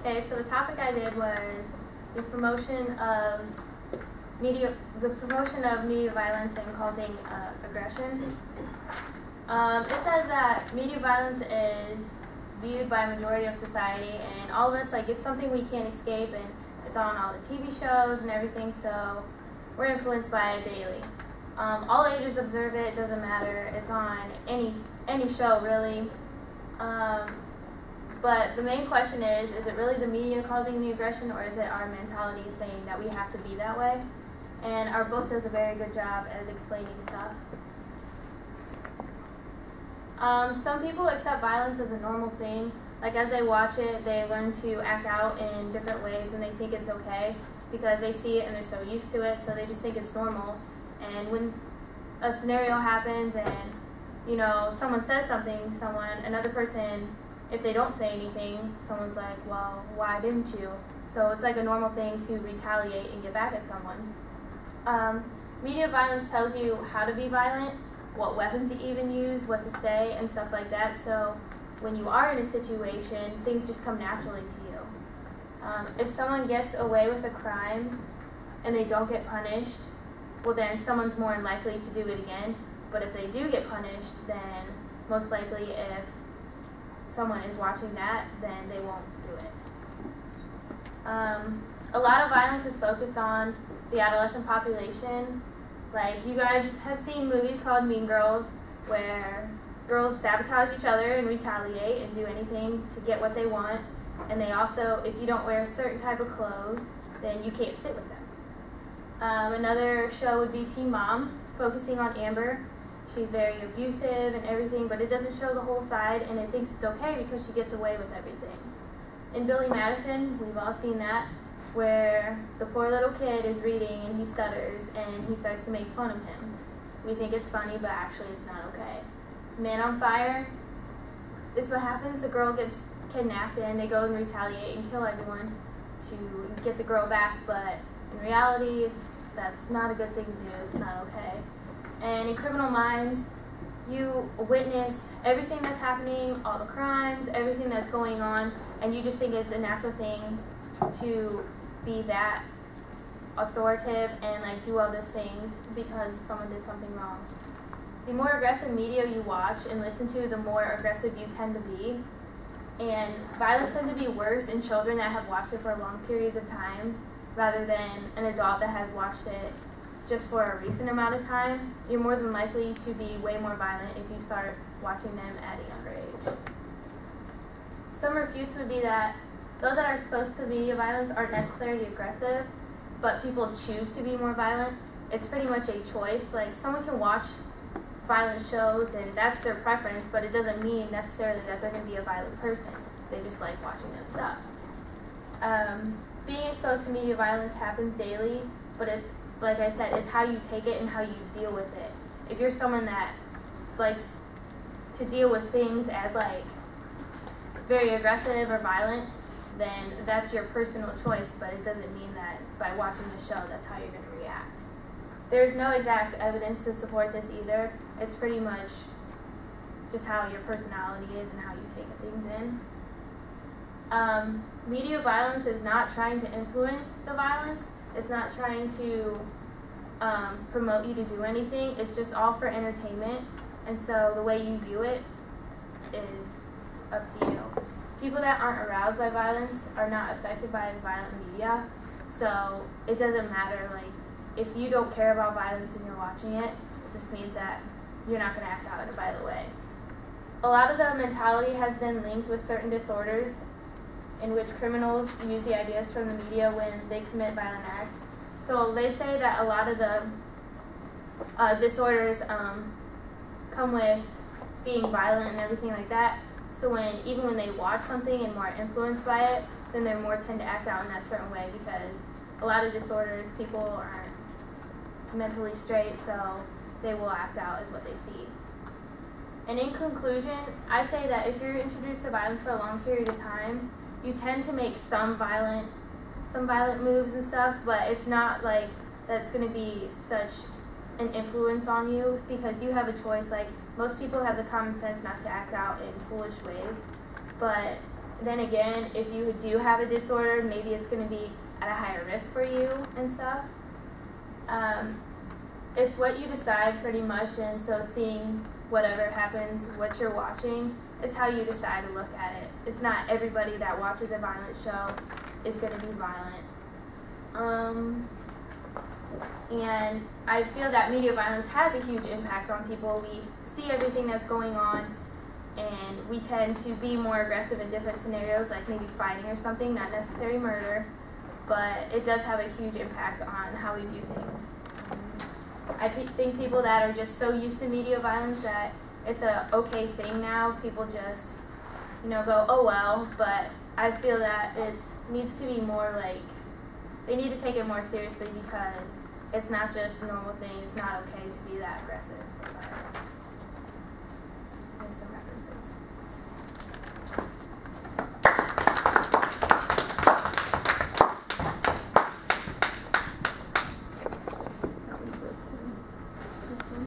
Okay, so the topic I did was the promotion of media violence and causing aggression. It says that media violence is viewed by a majority of society, and all of us, like, it's something we can't escape, and it's on all the TV shows and everything, so we're influenced by it daily. All ages observe it, doesn't matter, it's on any show really. But the main question is it really the media causing the aggression, or is it our mentality saying that we have to be that way? And our book does a very good job as explaining stuff. Some people accept violence as a normal thing. Like, as they watch it, they learn to act out in different ways, and they think it's okay because they see it and they're so used to it, so they just think it's normal. And when a scenario happens and, you know, someone says something, another person, if they don't say anything, someone's like, well, why didn't you? So it's like a normal thing to retaliate and get back at someone. Media violence tells you how to be violent, what weapons to even use, what to say, and stuff like that. So when you are in a situation, things just come naturally to you. If someone gets away with a crime and they don't get punished, well, then someone's more likely to do it again. But if they do get punished, then most likely if someone is watching that, then they won't do it. A lot of violence is focused on the adolescent population. Like, you guys have seen movies called Mean Girls, where girls sabotage each other and retaliate and do anything to get what they want. And they also, if you don't wear a certain type of clothes, then you can't sit with them. Another show would be Teen Mom, focusing on Amber. She's very abusive and everything, but it doesn't show the whole side, and it thinks it's okay because she gets away with everything. In Billy Madison, we've all seen that, where the poor little kid is reading and he stutters and he starts to make fun of him. We think it's funny, but actually it's not okay. Man on Fire, this is what happens. The girl gets kidnapped and they go and retaliate and kill everyone to get the girl back, but in reality, that's not a good thing to do. It's not okay. And in Criminal Minds, you witness everything that's happening, all the crimes, everything that's going on, and you just think it's a natural thing to be that authoritative and, like, do all those things because someone did something wrong. The more aggressive media you watch and listen to, the more aggressive you tend to be. And violence tends to be worse in children that have watched it for long periods of time rather than an adult that has watched it just for a recent amount of time. You're more than likely to be way more violent if you start watching them at a younger age. Some refutes would be that those that are exposed to media violence aren't necessarily aggressive, but people choose to be more violent. It's pretty much a choice. Like, someone can watch violent shows and that's their preference, but it doesn't mean necessarily that they're going to be a violent person. They just like watching that stuff. Being exposed to media violence happens daily, but it's, like I said, it's how you take it and how you deal with it. If you're someone that likes to deal with things as, like, very aggressive or violent, then that's your personal choice, but it doesn't mean that by watching the show that's how you're going to react. There's no exact evidence to support this either. It's pretty much just how your personality is and how you take things in. Media violence is not trying to influence the violence. It's not trying to promote you to do anything. It's just all for entertainment. And so the way you view it is up to you. People that aren't aroused by violence are not affected by violent media. So it doesn't matter, like, if you don't care about violence and you're watching it, this means that you're not going to act out in it, by the way. A lot of the mentality has been linked with certain disorders in which criminals use the ideas from the media when they commit violent acts. So they say that a lot of the disorders come with being violent and everything like that. So even when they watch something and more influenced by it, then they're more tend to act out in that certain way, because a lot of disorders, people aren't mentally straight, so they will act out as what they see. And in conclusion, I say that if you're introduced to violence for a long period of time, you tend to make some violent moves and stuff, but it's not like that's going to be such an influence on you, because you have a choice. Like, most people have the common sense not to act out in foolish ways, but then again, if you do have a disorder, maybe it's going to be at a higher risk for you and stuff. It's what you decide pretty much, and so seeing whatever happens, what you're watching, it's how you decide to look at it. It's not everybody that watches a violent show is going to be violent. And I feel that media violence has a huge impact on people. We see everything that's going on, and we tend to be more aggressive in different scenarios, like maybe fighting or something, not necessarily murder, but it does have a huge impact on how we view things. I think people that are just so used to media violence that it's a okay thing now, people just, go, oh well, but I feel that it needs to be more like, they need to take it more seriously because it's not just a normal thing, it's not okay to be that aggressive. There's some